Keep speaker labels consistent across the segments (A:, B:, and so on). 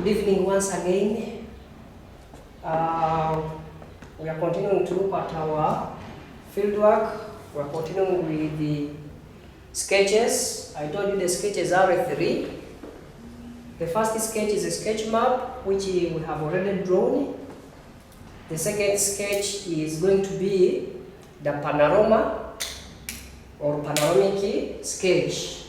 A: Good evening once again. We are continuing to look at our fieldwork. We are continuing with the sketches. I told you the sketches are three. The first sketch is a sketch map, which we have already drawn. The second sketch is going to be the panorama or panoramic sketch.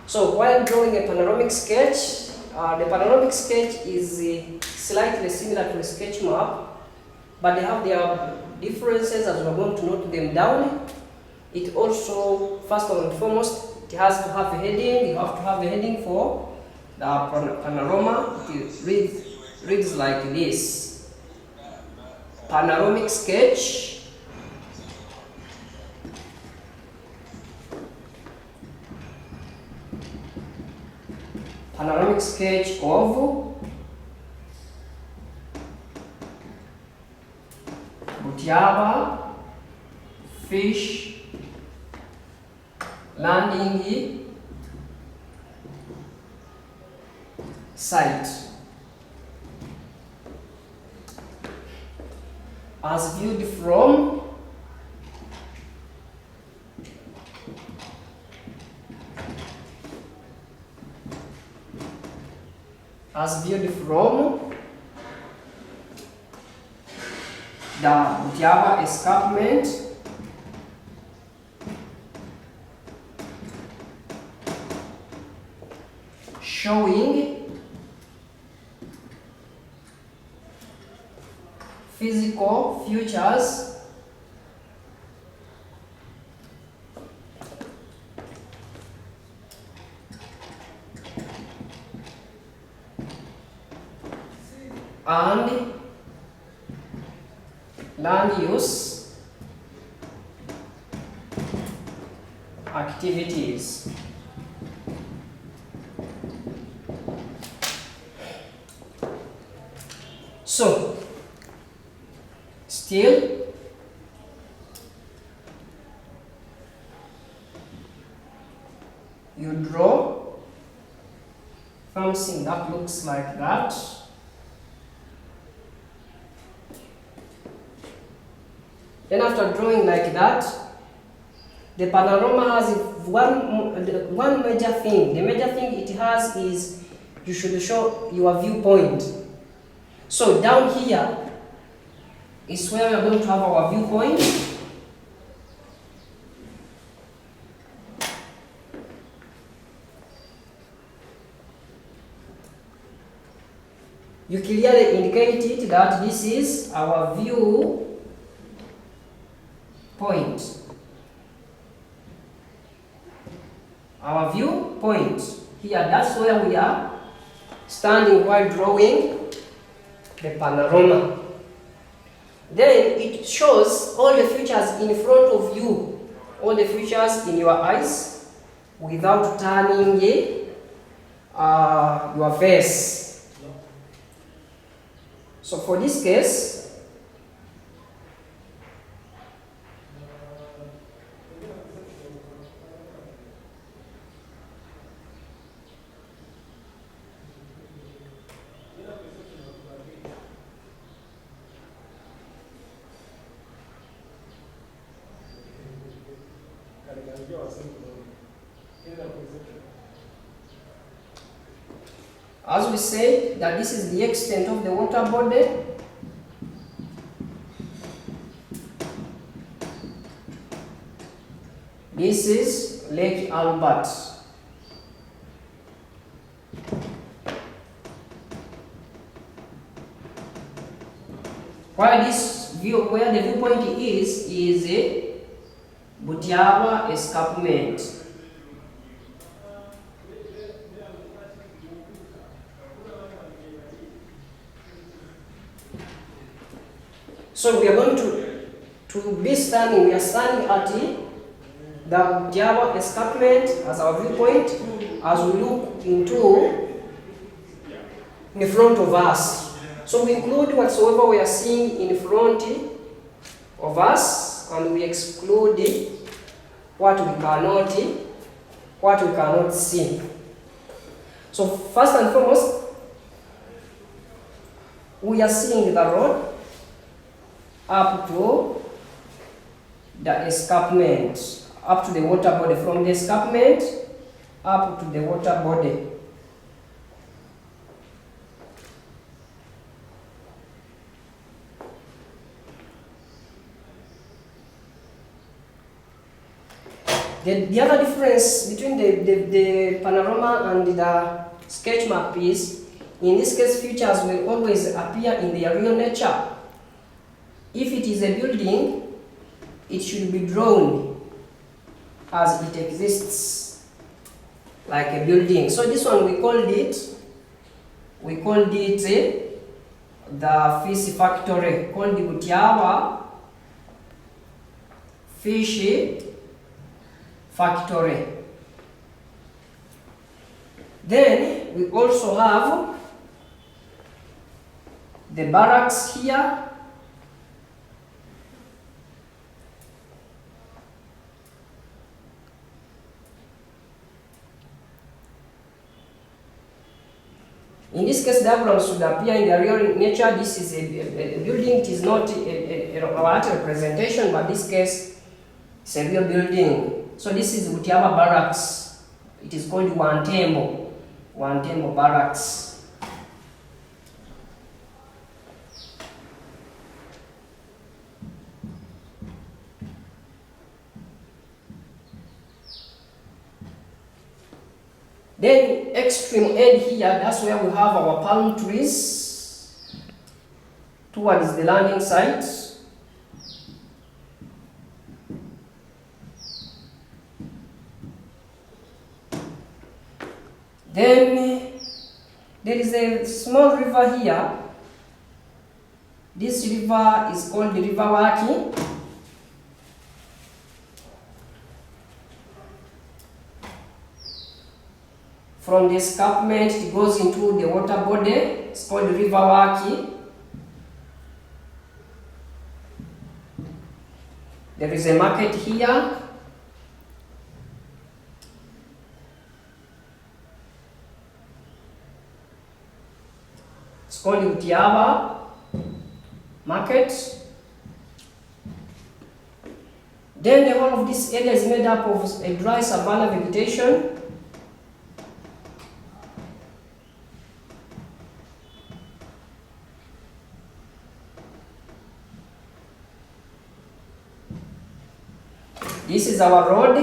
A: So while drawing a panoramic sketch, the panoramic sketch is slightly similar to a sketch map, but they have their differences as we're going to note them down. It also, first and foremost, it has to have a heading. You have to have a heading for the panorama. It reads like this: panoramic sketch. Panoramic sketch of Butiaba fish landing site as viewed from the Butiaba escarpment showing physical features and land use activities. So, still you draw something that looks like that. Then after drawing like that, the panorama has one major thing. The major thing it has is you should show your viewpoint. So down here is where we are going to have our viewpoint. You clearly indicate it that this is our view point. Our viewpoint here, that's where we are standing while drawing the panorama. Then it shows all the features in front of you, all the features in your eyes without turning your face. So for this case, as we say that this is the extent of the water body. This is Lake Albert. Where the viewpoint is a Butiaba escarpment. So we are going to be standing. We are standing at the Butiaba escarpment as our viewpoint as we look into in front of us. So we include whatsoever we are seeing in front of us, and we exclude what we cannot see. So first and foremost, we are seeing the road up to the escarpment, up to the water body, from the escarpment up to the water body. The other difference between the panorama and the sketch map is, in this case, features will always appear in their real nature. If it is a building, it should be drawn as it exists, like a building. So this one we called it the fish factory, called the Butiaba Fish Factory. Then we also have the barracks here. In this case, diagrams should appear in the real nature. This is a building. It is not a art representation, but this case, it's a real building. So this is Butiaba Barracks. It is called Wantembo Barracks. Then extreme end here, that's where we have our palm trees towards the landing site. Then there is a small river here. This river is called the River Waki. From the escarpment, it goes into the water body. It's called the River Waki. There is a market here. It's called Utiaba Market. Then the whole of this area is made up of a dry savanna vegetation. This is our road.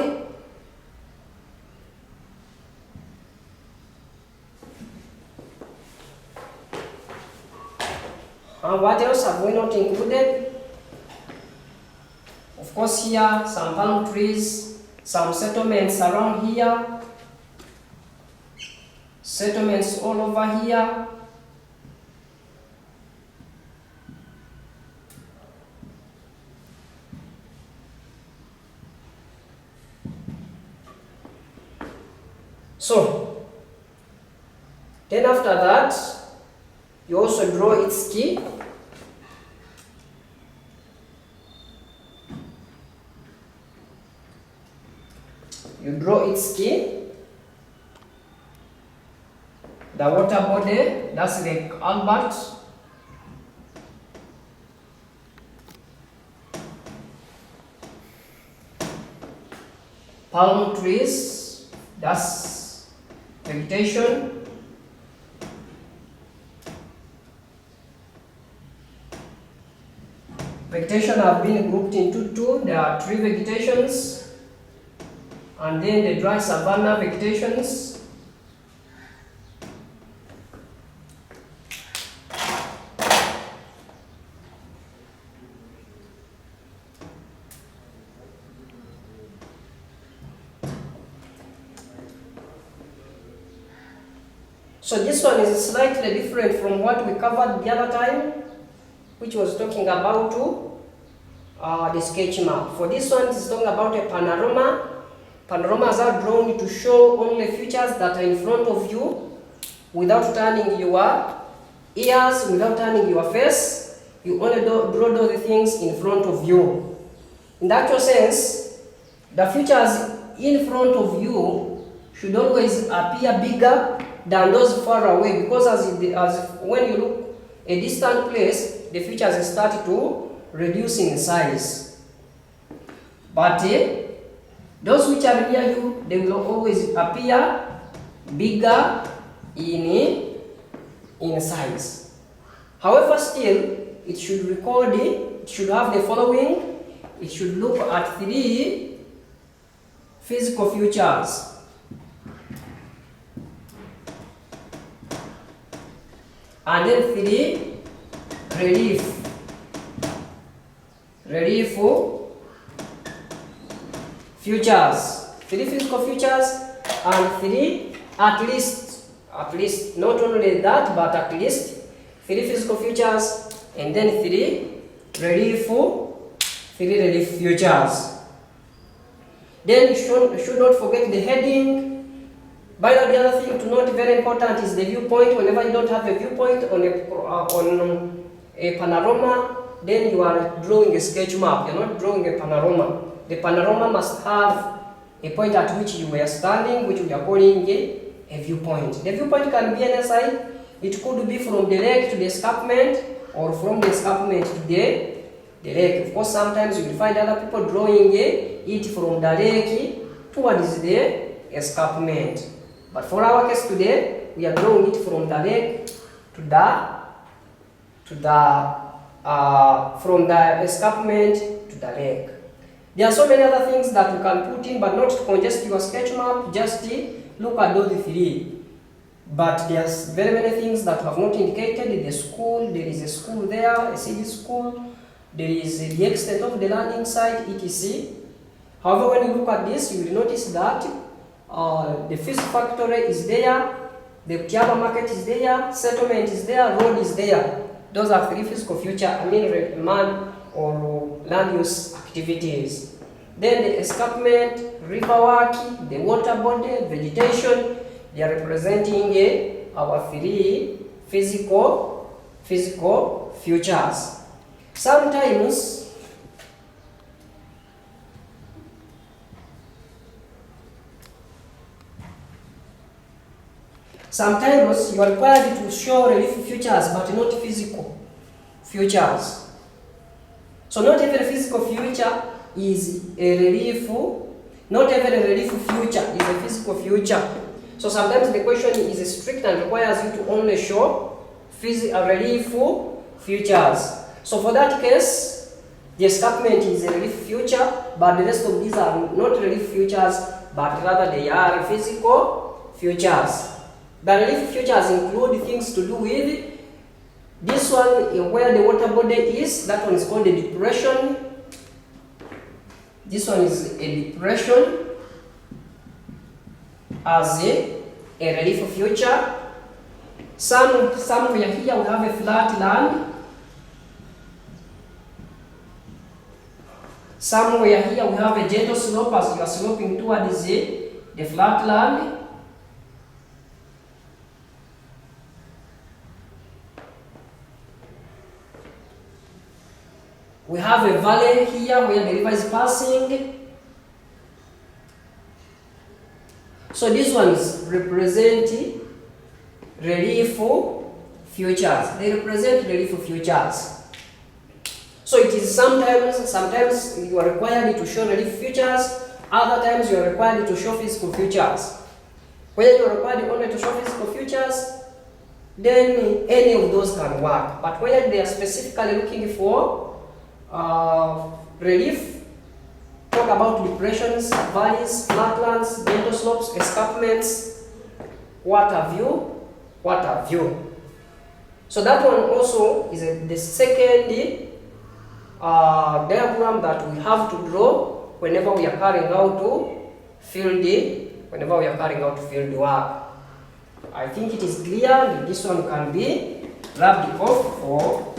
A: And what else have we not included? Of course, here some palm trees, some settlements around here, settlements all over here. So, then after that, you also draw its key. You draw its key. The water body, that's Lake Albert. Palm trees, that's vegetation. Vegetation have been grouped into two. There are tree vegetations and then the dry savanna vegetations. So this one is slightly different from what we covered the other time, which was talking about the sketch map. For this one, it's talking about a panorama. Panoramas are drawn to show only features that are in front of you without turning your ears, without turning your face. You only draw those things in front of you. In the actual sense, the features in front of you should always appear bigger than those far away, because as when you look a distant place, the features start to reduce in size. But those which are near you, they will always appear bigger in size. However, still, it should record, it should have the following. It should look at 3 physical features. And then 3 relief features. 3 physical features and 3 at least, not only that, but at least 3 physical features and then 3 relief features. Then you should not forget the heading. By the other thing to note, very important, is the viewpoint. Whenever you don't have a viewpoint on a panorama, then you are drawing a sketch map. You're not drawing a panorama. The panorama must have a point at which you were standing, which we are calling a viewpoint. The viewpoint can be any side. It could be from the lake to the escarpment, or from the escarpment to the lake. Of course, sometimes you will find other people drawing it from the lake towards the escarpment. But for our case today, we are drawing it from the lake from the escarpment to the lake. There are so many other things that you can put in, but not to congest your sketch map. Just look at those 3. But there's very many things that have not indicated. The school, there is a school there, a city school. There is the extent of the landing site, etc. However, when you look at this, you will notice that the fish factory is there, the Tiaba market is there, settlement is there, road is there. Those are 3 physical features, man or land use activities. Then the escarpment, river work, the water body, vegetation, they are representing our 3 physical features. Sometimes you are required to show relief features, but not physical features. So not every physical feature is a relief. Not every relief feature is a physical feature. So sometimes the question is strict and requires you to only show relief features. So for that case, the escarpment is a relief feature, but the rest of these are not relief features, but rather they are physical features. The relief features include things to do with this one, where the water body is. That one is called a depression. This one is a depression as a relief feature. Somewhere here we have a flat land. Somewhere here we have a gentle slope as you are sloping towards the flat land. We have a valley here where the river is passing. So these ones represent relief features. They represent relief features. So it is sometimes you are required to show relief features, other times you are required to show physical features. When you are required only to show physical features, then any of those can work. But when they are specifically looking for relief, talk about depressions, valleys, flatlands, gentle slopes, escarpments, water view. So that one also is the second diagram that we have to draw whenever we are carrying out field work. I think it is clear that this one can be rubbed off for